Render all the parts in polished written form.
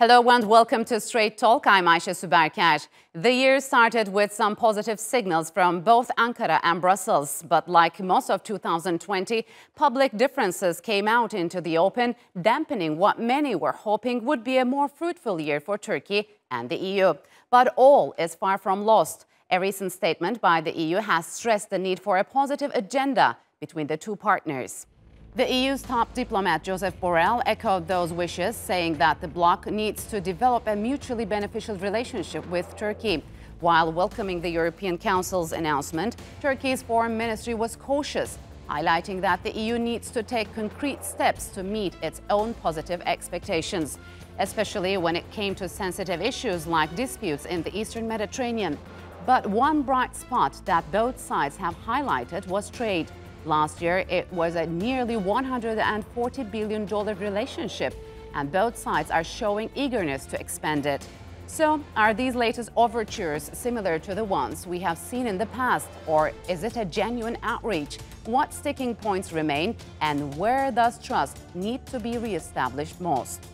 Hello and welcome to Straight Talk. I'm Ayşe Süberker. The year started with some positive signals from both Ankara and Brussels, but like most of 2020, public differences came out into the open, dampening what many were hoping would be a more fruitful year for Turkey and the EU. But all is far from lost. A recent statement by the EU has stressed the need for a positive agenda between the two partners. The EU's top diplomat, Josep Borrell, echoed those wishes, saying that the bloc needs to develop a mutually beneficial relationship with Turkey. While welcoming the European Council's announcement, Turkey's foreign ministry was cautious, highlighting that the EU needs to take concrete steps to meet its own positive expectations, especially when it came to sensitive issues like disputes in the Eastern Mediterranean. But one bright spot that both sides have highlighted was trade. Last year, it was a nearly $140 billion relationship, and both sides are showing eagerness to expand it. So, are these latest overtures similar to the ones we have seen in the past, or is it a genuine outreach? What sticking points remain, and where does trust need to be reestablished most?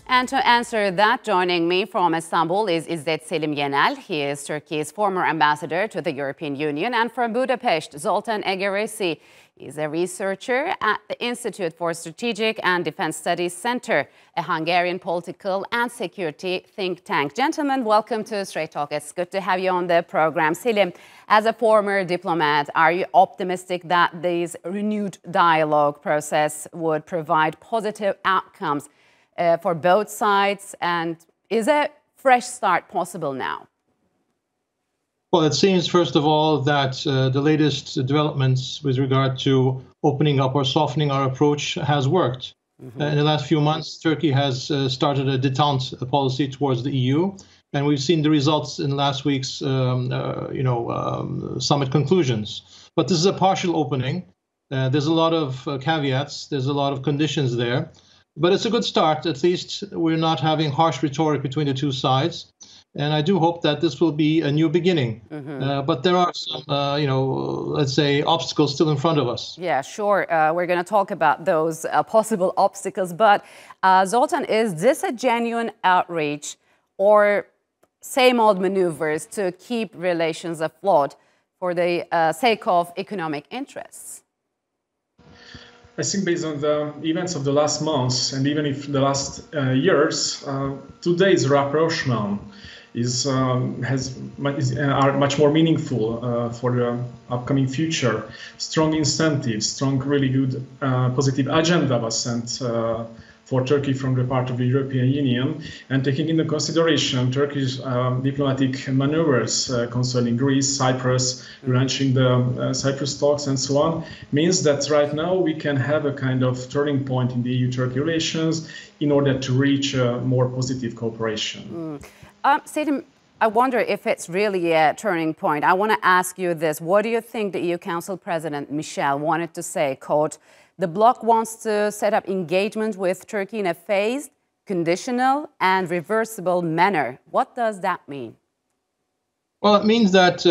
And to answer that, joining me from Istanbul is Izzet Selim Yenel. He is Turkey's former ambassador to the European Union. And from Budapest, Zoltan Egeresi is a researcher at the Institute for Strategic and Defense Studies Center, a Hungarian political and security think tank. Gentlemen, welcome to Straight Talk. It's good to have you on the program. Selim, as a former diplomat, are you optimistic that this renewed dialogue process would provide positive outcomes for both sides, and is a fresh start possible now? Well, it seems, first of all, that the latest developments with regard to opening up or softening our approach has worked. In the last few months, Turkey has started a détente policy towards the EU, and we've seen the results in last week's summit conclusions. But this is a partial opening. There's a lot of caveats. There's a lot of conditions there. But it's a good start. At least we're not having harsh rhetoric between the two sides. And I do hope that this will be a new beginning. But there are some, let's say, obstacles still in front of us. Yeah, sure. We're going to talk about those possible obstacles. But Zoltan, is this a genuine outreach or same old maneuvers to keep relations afloat for the sake of economic interests? I think based on the events of the last months and even if the last years, today's rapprochement are much more meaningful for the upcoming future. Strong incentives, strong, really good positive agenda was sent for Turkey from the part of the European Union, and taking into consideration Turkish diplomatic maneuvers concerning Greece, Cyprus, launching the Cyprus talks and so on, means that right now we can have a kind of turning point in the EU-Turkey relations in order to reach a more positive cooperation. Selim, I wonder if it's really a turning point. I want to ask you this. What do you think the EU Council President Michel wanted to say, quote, "The bloc wants to set up engagement with Turkey in a phased, conditional and reversible manner." What does that mean? Well, it means that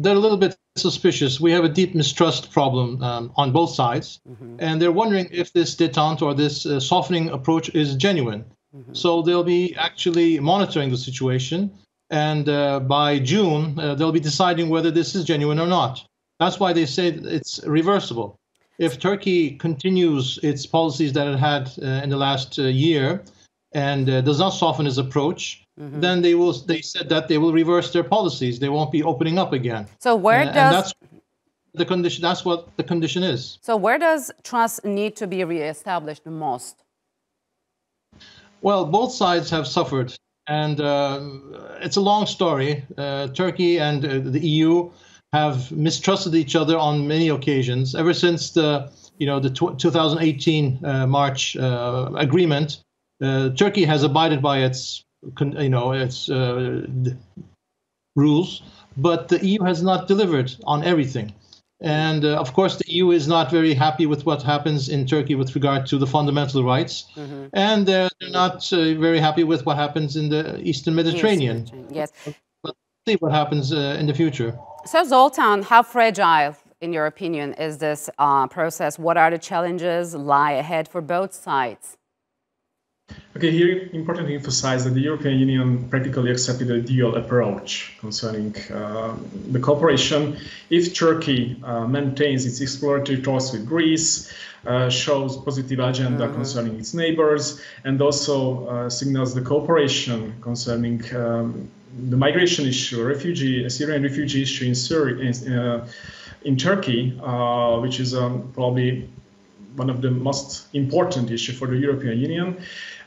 they're a little bit suspicious. We have a deep mistrust problem on both sides. And they're wondering if this détente or this softening approach is genuine. So they'll be actually monitoring the situation. And by June, they'll be deciding whether this is genuine or not. That's why they say it's reversible. If Turkey continues its policies that it had in the last year and does not soften its approach, then they said that they will reverse their policies. They won't be opening up again. So where does and that's the condition? That's what the condition is. So where does trust need to be reestablished the most? Well, both sides have suffered, and it's a long story. Turkey and the EU have mistrusted each other on many occasions ever since the 2018 March agreement. Turkey has abided by its rules, but the EU has not delivered on everything. And of course, the EU is not very happy with what happens in Turkey with regard to the fundamental rights, and they're not very happy with what happens in the Eastern Mediterranean. Yes. Let's see what happens in the future. So, Zoltan, how fragile, in your opinion, is this process? What are the challenges lie ahead for both sides? Okay, here important to emphasize that the European Union practically accepted a dual approach concerning the cooperation. If Turkey maintains its exploratory talks with Greece, shows positive agenda concerning its neighbors, and also signals the cooperation concerning the migration issue, Syrian refugee issue in Turkey, which is probably one of the most important issues for the European Union.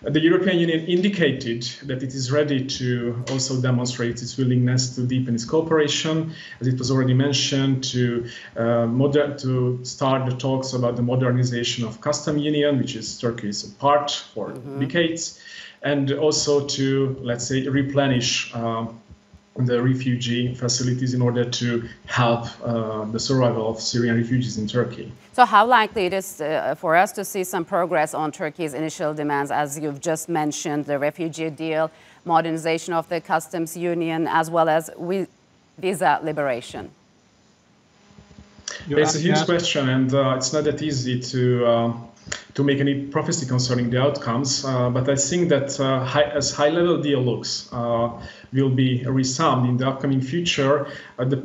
The European Union indicated that it is ready to also demonstrate its willingness to deepen its cooperation, as it was already mentioned, to start the talks about the modernization of custom union, which is Turkey's part for decades, and also to, let's say, replenish the refugee facilities in order to help the survival of Syrian refugees in Turkey. So how likely it is for us to see some progress on Turkey's initial demands, as you've just mentioned, the refugee deal, modernization of the customs union, as well as visa liberation? It's a huge question, and it's not that easy to make any prophecy concerning the outcomes, but I think that as high-level deal looks will be resumed in the upcoming future, the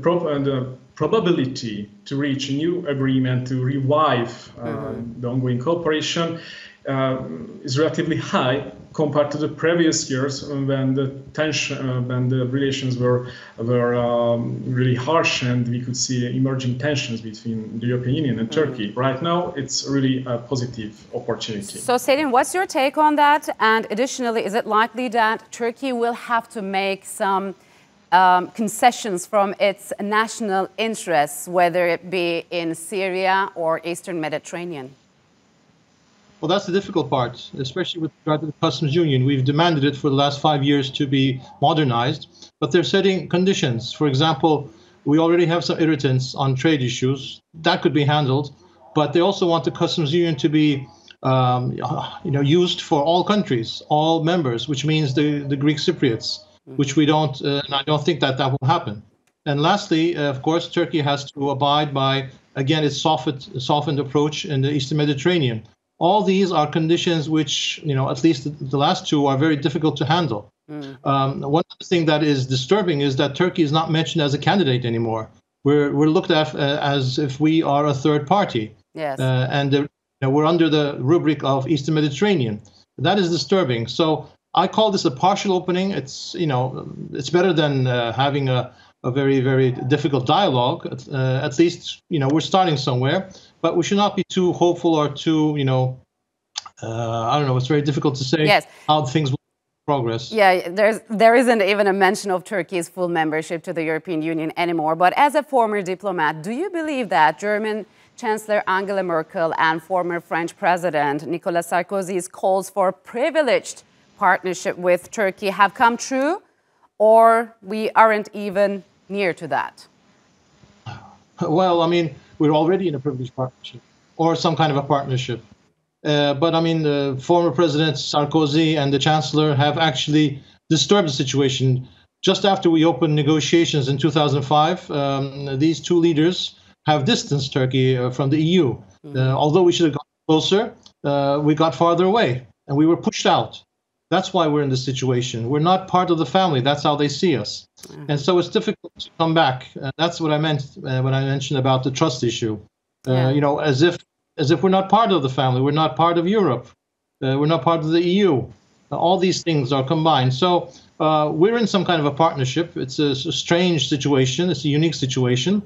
probability to reach a new agreement to revive the ongoing cooperation is relatively high compared to the previous years when the tension, when the relations were really harsh and we could see emerging tensions between the European Union and Turkey. Right now, it's really a positive opportunity. So, Selim, what's your take on that? And additionally, is it likely that Turkey will have to make some concessions from its national interests, whether it be in Syria or Eastern Mediterranean? Well, that's the difficult part, especially with regard to the customs union. We've demanded it for the last 5 years to be modernized, but they're setting conditions. For example, we already have some irritants on trade issues. That could be handled, but they also want the customs union to be used for all countries, all members, which means the Greek Cypriots, which we don't, and I don't think that will happen. And lastly, of course, Turkey has to abide by, again, its softened approach in the Eastern Mediterranean. All these are conditions which, at least the last two are very difficult to handle. One thing that is disturbing is that Turkey is not mentioned as a candidate anymore. We're looked at as if we are a third party. Yes. And we're under the rubric of Eastern Mediterranean. That is disturbing. So I call this a partial opening. It's better than having a very, very difficult dialogue. At least, we're starting somewhere. But we should not be too hopeful or too, I don't know, it's very difficult to say how things will progress. Yeah, there isn't even a mention of Turkey's full membership to the European Union anymore. But as a former diplomat, do you believe that German Chancellor Angela Merkel and former French President Nicolas Sarkozy's calls for privileged partnership with Turkey have come true, or we aren't even near to that? Well, I mean, we're already in a privileged partnership or some kind of a partnership. But I mean, the former President Sarkozy and the Chancellor have actually disturbed the situation. Just after we opened negotiations in 2005, these two leaders have distanced Turkey from the EU. Although we should have gone closer, we got farther away and we were pushed out. That's why we're in this situation. We're not part of the family. That's how they see us. And so it's difficult to come back. That's what I meant when I mentioned about the trust issue. As if we're not part of the family. We're not part of Europe. We're not part of the EU. All these things are combined. So we're in some kind of a partnership. It's a strange situation. It's a unique situation.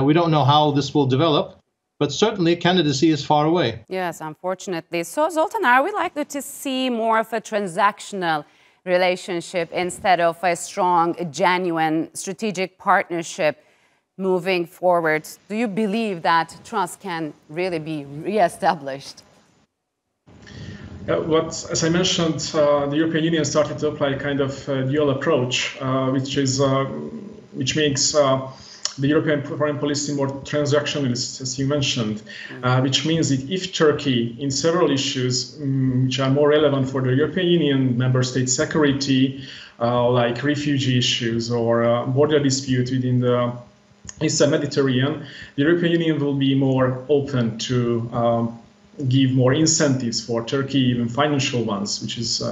We don't know how this will develop. But certainly, candidacy is far away. Yes, unfortunately. So, Zoltan, are we likely to see more of a transactional relationship instead of a strong, genuine strategic partnership moving forward? Do you believe that trust can really be reestablished? As I mentioned, the European Union started to apply a kind of dual approach, which makes the European foreign policy more transactionalist, as you mentioned, which means that if Turkey, in several issues which are more relevant for the European Union member state security, like refugee issues or border dispute within the Eastern Mediterranean, the European Union will be more open to give more incentives for Turkey, even financial ones, which is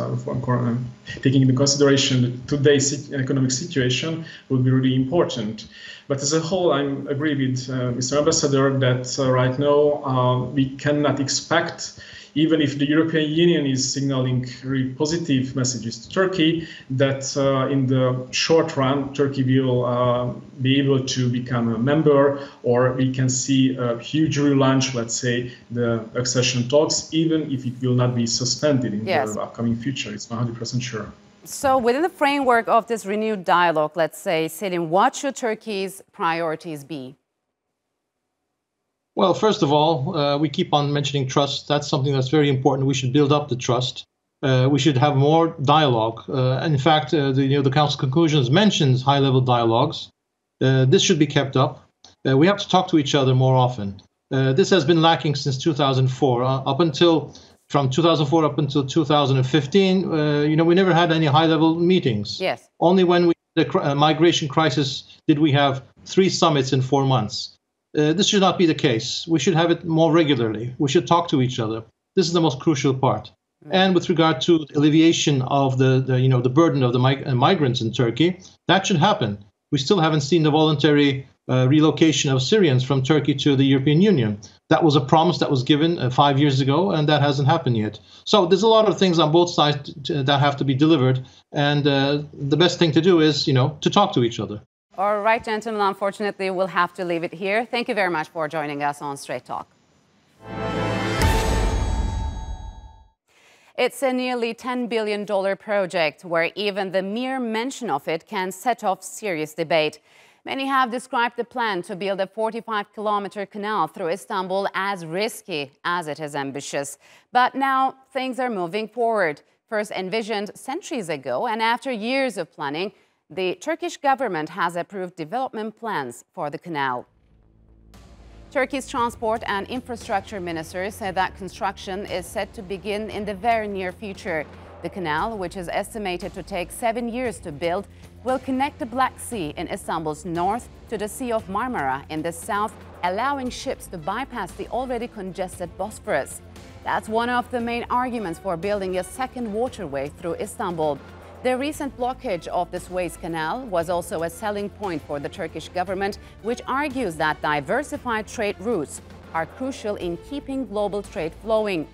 taking into consideration today's economic situation, would be really important. But as a whole, I agree with Mr. Ambassador that right now we cannot expect, even if the European Union is signaling really positive messages to Turkey, that in the short run, Turkey will be able to become a member, or we can see a huge relaunch, let's say, the accession talks, even if it will not be suspended in the upcoming future. It's 100% sure. So within the framework of this renewed dialogue, let's say, Selim, what should Turkey's priorities be? Well, first of all, we keep on mentioning trust. That's something that's very important. We should build up the trust. We should have more dialogue. In fact, the Council conclusions mentions high-level dialogues. This should be kept up. We have to talk to each other more often. This has been lacking since 2004. From 2004 up until 2015, we never had any high-level meetings. Yes. Only when the migration crisis did we have 3 summits in 4 months. This should not be the case. We should have it more regularly. We should talk to each other. This is the most crucial part. And with regard to alleviation of the burden of the migrants in Turkey, that should happen. We still haven't seen the voluntary relocation of Syrians from Turkey to the European Union. That was a promise that was given 5 years ago, and that hasn't happened yet. So there's a lot of things on both sides that have to be delivered, and the best thing to do is, to talk to each other. All right, gentlemen, unfortunately, we'll have to leave it here. Thank you very much for joining us on Straight Talk. It's a nearly $10 billion project where even the mere mention of it can set off serious debate. Many have described the plan to build a 45-kilometer canal through Istanbul as risky as it is ambitious. But now things are moving forward. First envisioned centuries ago, and after years of planning, the Turkish government has approved development plans for the canal. Turkey's Transport and Infrastructure Minister said that construction is set to begin in the very near future. The canal, which is estimated to take 7 years to build, will connect the Black Sea in Istanbul's north to the Sea of Marmara in the south, allowing ships to bypass the already congested Bosphorus. That's one of the main arguments for building a second waterway through Istanbul. The recent blockage of the Suez Canal was also a selling point for the Turkish government, which argues that diversified trade routes are crucial in keeping global trade flowing.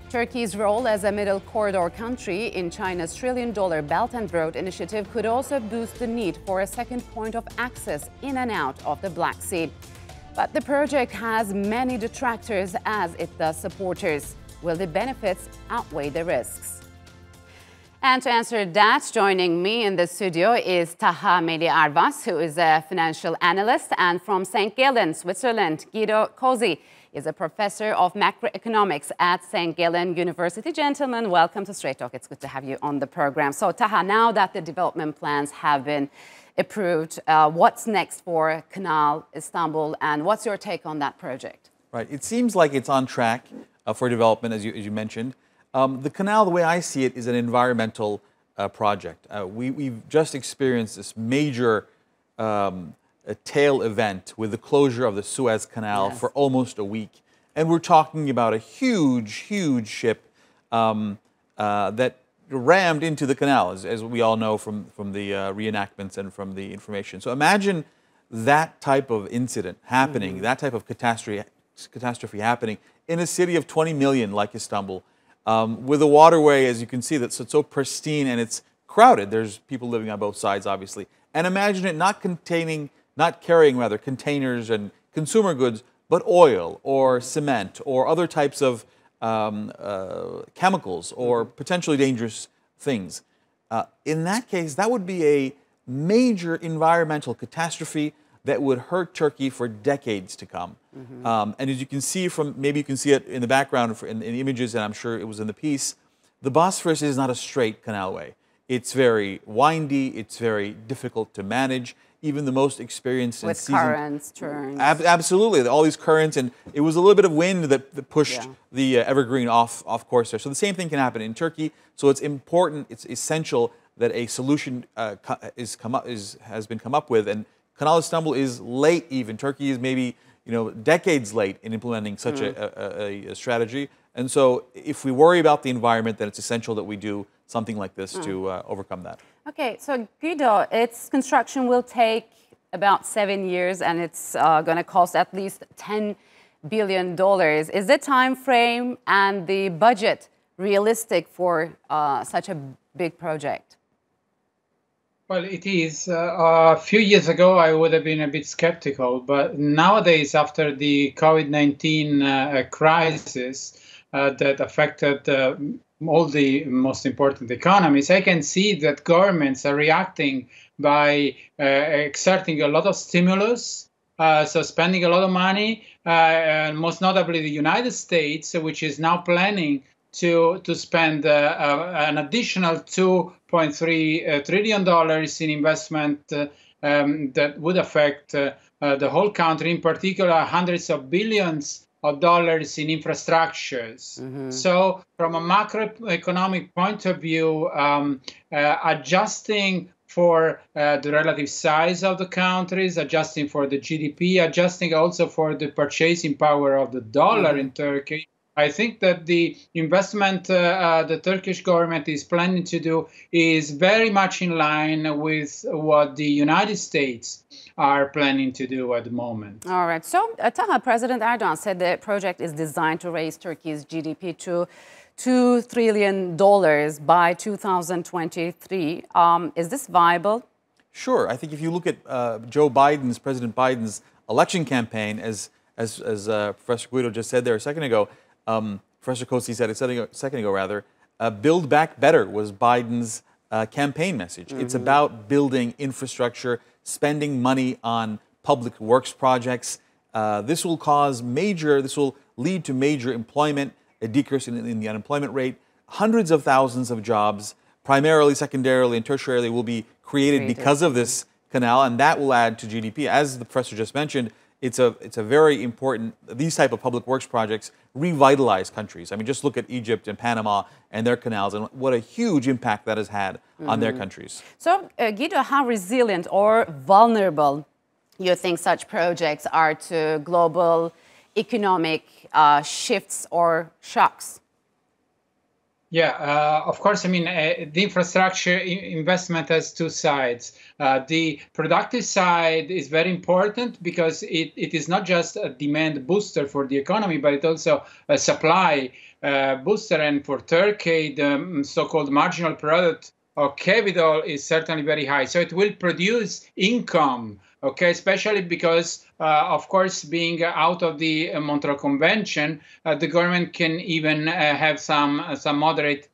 Turkey's role as a middle corridor country in China's $1 trillion Belt and Road initiative could also boost the need for a second point of access in and out of the Black Sea. But the project has many detractors as it does supporters. Will the benefits outweigh the risks? And to answer that, joining me in the studio is Taha Meli Arvas, who is a financial analyst, and from St. Gallen, Switzerland, Guido Cozzi is a professor of macroeconomics at St. Gallen University. Gentlemen, welcome to Straight Talk. It's good to have you on the program. So, Taha, now that the development plans have been approved, what's next for Canal Istanbul, and what's your take on that project? Right. It seems like it's on track for development, as you mentioned. The canal, the way I see it, is an environmental project. We've just experienced this major tail event with the closure of the Suez Canal for almost a week. And we're talking about a huge, huge ship that rammed into the canal, as we all know from the reenactments and from the information. So imagine that type of incident happening, that type of catastrophe happening in a city of 20 million like Istanbul, with a waterway, as you can see, that's so pristine and it's crowded. There's people living on both sides, obviously. And imagine it not carrying containers and consumer goods, but oil or cement or other types of chemicals or potentially dangerous things. In that case, that would be a major environmental catastrophe that would hurt Turkey for decades to come. And as you can see maybe you can see it in the background in the images, and I'm sure it was in the piece, the Bosphorus is not a straight canalway. It's very windy, it's very difficult to manage. Even the most experienced and seasoned... With currents, turns. Absolutely, all these currents, and it was a little bit of wind that pushed the evergreen off course there. So the same thing can happen in Turkey. So it's important, it's essential that a solution has been come up with, and Canal Istanbul is late even. Turkey is maybe decades late in implementing such a strategy. And so if we worry about the environment, then it's essential that we do something like this to overcome that. Okay, so Guido, its construction will take about 7 years, and it's going to cost at least $10 billion. Is the time frame and the budget realistic for such a big project? Well, it is. A few years ago, I would have been a bit skeptical, but nowadays, after the COVID-19 crisis that affected all the most important economies, I can see that governments are reacting by exerting a lot of stimulus, so spending a lot of money, and most notably the United States, which is now planning to spend an additional $2.3 trillion in investment that would affect the whole country, in particular hundreds of billions of dollars in infrastructures. So from a macroeconomic point of view, adjusting for the relative size of the countries, adjusting for the GDP, adjusting also for the purchasing power of the dollar in Turkey, I think that the investment the Turkish government is planning to do is very much in line with what the United States are planning to do at the moment. All right. So, Taha, President Erdogan said the project is designed to raise Turkey's GDP to $2 trillion by 2023. Is this viable? Sure. I think if you look at President Biden's election campaign, as Professor Guido just said there a second ago, Professor Cozzi said a second ago, rather, Build Back Better was Biden's campaign message. It's about building infrastructure, spending money on public works projects. This will lead to major employment, a decrease in the unemployment rate. Hundreds of thousands of jobs, primarily, secondarily, and tertiarily, will be created because of this canal, and that will add to GDP. As the professor just mentioned, it's a very important, these type of public works projects revitalize countries. I mean, just look at Egypt and Panama and their canals and what a huge impact that has had on their countries. So, Guido, how resilient or vulnerable you think such projects are to global economic shifts or shocks? Yeah, of course. I mean, the infrastructure investment has two sides. The productive side is very important because it is not just a demand booster for the economy, but it's also a supply booster. And for Turkey, the so-called marginal product of capital is certainly very high. So it will produce income, okay, especially because, of course, being out of the Montreux Convention, the government can even have some moderate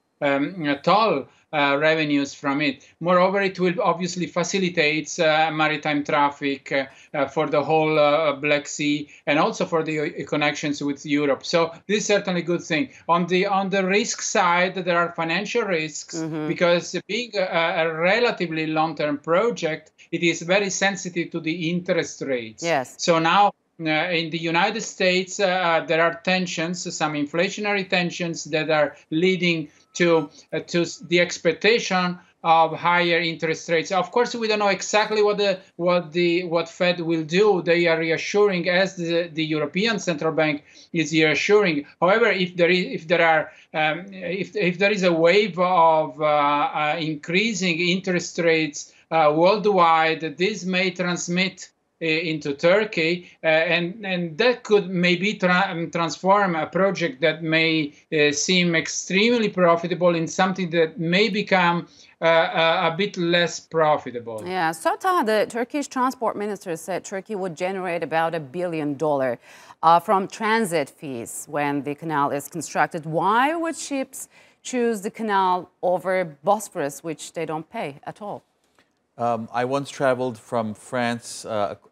toll revenues from it. Moreover, it will obviously facilitate maritime traffic for the whole Black Sea and also for the connections with Europe. So this is certainly a good thing. On the risk side, there are financial risks because being a relatively long-term project, it is very sensitive to the interest rates. Yes. So now in the United States, there are tensions, some inflationary tensions that are leading to the expectation of higher interest rates. Of course, we don't know exactly what Fed will do. They are reassuring, as the European Central Bank is reassuring. However, if there is a wave of increasing interest rates worldwide, this may transmit into Turkey, and that could maybe transform a project that may seem extremely profitable in something that may become a bit less profitable. Yeah, so Taha, the Turkish transport minister said Turkey would generate about $1 billion from transit fees when the canal is constructed. Why would ships choose the canal over Bosphorus, which they don't pay at all? I once traveled from France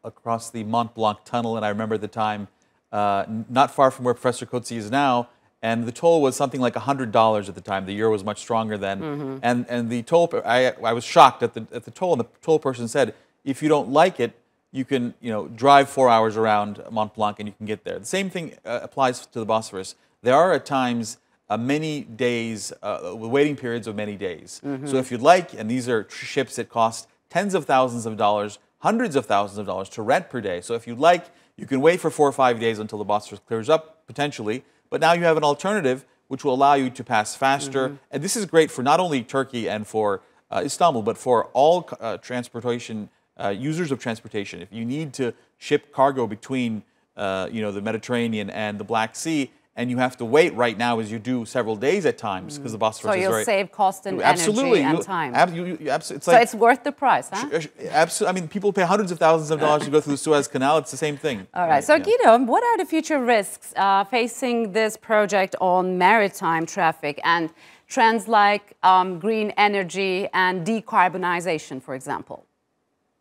across the Mont Blanc tunnel, and I remember the time not far from where Professor Cozzi is now, and the toll was something like $100 at the time. The euro was much stronger then, and the toll. I was shocked at the toll, and the toll person said, "If you don't like it, you can drive 4 hours around Mont Blanc and you can get there." The same thing applies to the Bosphorus. There are at times many days, waiting periods of many days. So if you'd like, and these are ships that cost tens of thousands of dollars, hundreds of thousands of dollars to rent per day. So if you'd like, You can wait for 4 or 5 days until the Bosphorus clears up, potentially, but now you have an alternative which will allow you to pass faster. And this is great for not only Turkey and for Istanbul, but for all transportation users of transportation. If you need to ship cargo between the Mediterranean and the Black Sea, and you have to wait right now as you do several days at times because the Bosphorus is very... So you'll save cost and energy and time. It's worth the price, huh? Absolutely. I mean, people pay hundreds of thousands of dollars to go through the Suez Canal. It's the same thing. All right. So, Guido, what are the future risks facing this project on maritime traffic and trends like green energy and decarbonization, for example?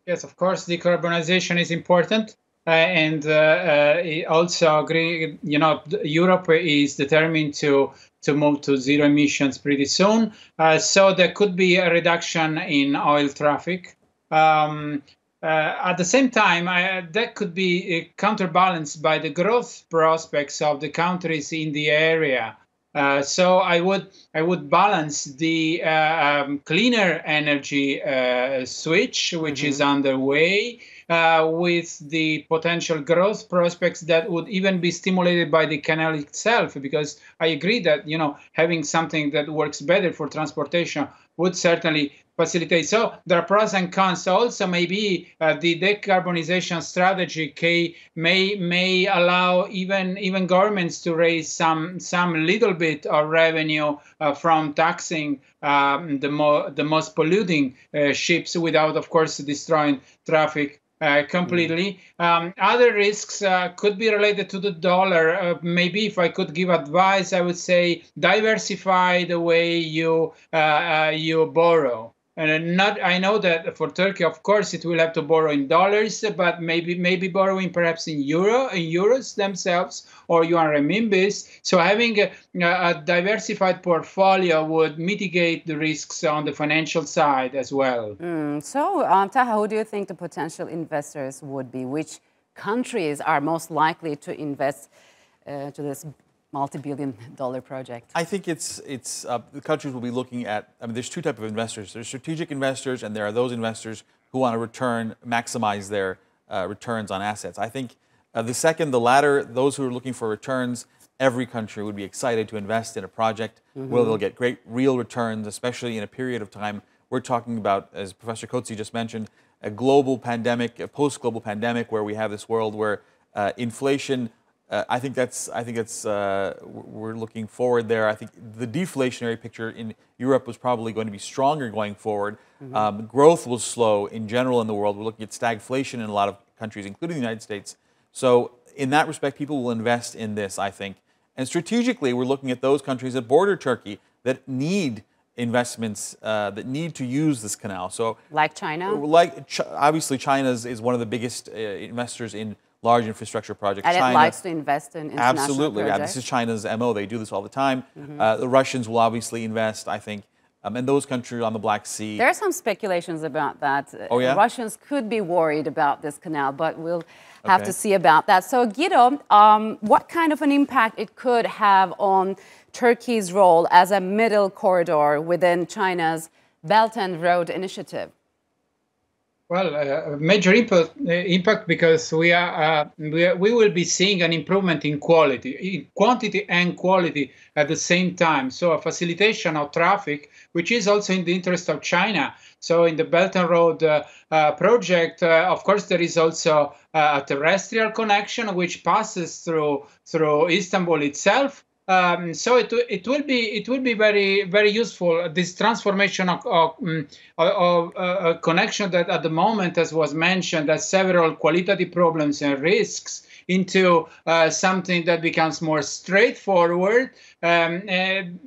Yes, of course, decarbonization is important. Also, Europe is determined to move to zero emissions pretty soon. So there could be a reduction in oil traffic. At the same time, that could be counterbalanced by the growth prospects of the countries in the area. So I would balance the cleaner energy switch, which is underway, with the potential growth prospects that would even be stimulated by the canal itself. Because I agree that having something that works better for transportation would certainly facilitate. So there are pros and cons. Also, maybe the decarbonization strategy may allow even governments to raise some little bit of revenue from taxing the most polluting ships without, of course, destroying traffic completely. Other risks could be related to the dollar. Maybe if I could give advice, I would say diversify the way you borrow. And I know that for Turkey, of course, it will have to borrow in dollars, but maybe borrowing perhaps in euros themselves, or yuan renminbis. So having a diversified portfolio would mitigate the risks on the financial side as well. So, Taha, who do you think the potential investors would be? Which countries are most likely to invest to this multi-billion-dollar project? I think the countries will be looking at, there's two types of investors. There's strategic investors, and there are those investors who want to maximize their returns on assets. I think the latter, those who are looking for returns, every country would be excited to invest in a project where they'll get great real returns, especially in a period of time. We're talking about, as Professor Cozzi just mentioned, a global pandemic, a post-global pandemic, where we have this world where inflation, I think we're looking forward there. I think the deflationary picture in Europe was probably going to be stronger going forward. Growth will slow in general in the world. We're looking at stagflation in a lot of countries, including the United States. So in that respect, people will invest in this, I think. And strategically, we're looking at those countries that border Turkey that need investments, that need to use this canal. So, like China? Obviously, China is one of the biggest investors in large infrastructure projects. And it likes to invest in international absolutely, projects. Yeah, this is China's MO. They do this all the time. The Russians will obviously invest, I think, and those countries on the Black Sea. There are some speculations about that. Oh, yeah? Russians could be worried about this canal, but we'll have to see about that. So, Guido, what kind of an impact it could have on Turkey's role as a middle corridor within China's Belt and Road Initiative? Well, a major impact because we will be seeing an improvement in quantity and quality at the same time. So a facilitation of traffic, which is also in the interest of China. So in the Belt and Road project, of course, there is also a terrestrial connection which passes through Istanbul itself. So it will be very, very useful, this transformation of a connection that at the moment, as was mentioned, has several qualitative problems and risks, into something that becomes more straightforward. And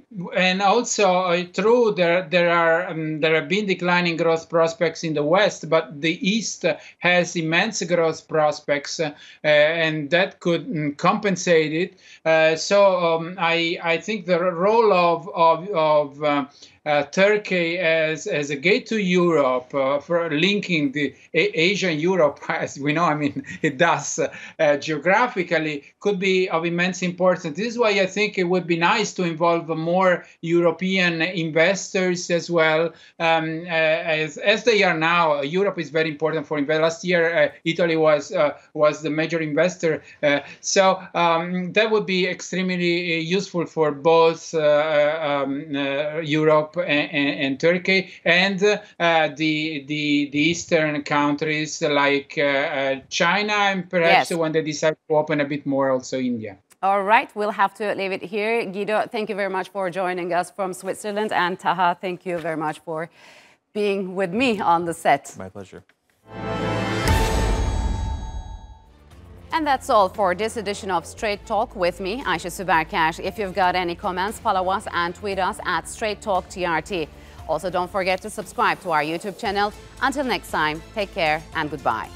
also, true, there have been declining growth prospects in the West, but the East has immense growth prospects, and that could compensate it. So I think the role of Turkey as a gate to Europe for linking the Asia and Europe, as we know, I mean, it does geographically, could be of immense importance. This is why I think it would be nice to involve more European investors as well, as they are now. Europe is very important for investors. Last year, Italy was the major investor, so that would be extremely useful for both Europe and Turkey, and the eastern countries like China, and perhaps when they decide to open a bit more, also India. All right, we'll have to leave it here. Guido, thank you very much for joining us from Switzerland, and Taha, thank you very much for being with me on the set. My pleasure. And that's all for this edition of Straight Talk with me, Ayşe Süberker. If you've got any comments, follow us and tweet us at Straight Talk TRT. Also, don't forget to subscribe to our YouTube channel. Until next time, take care and goodbye.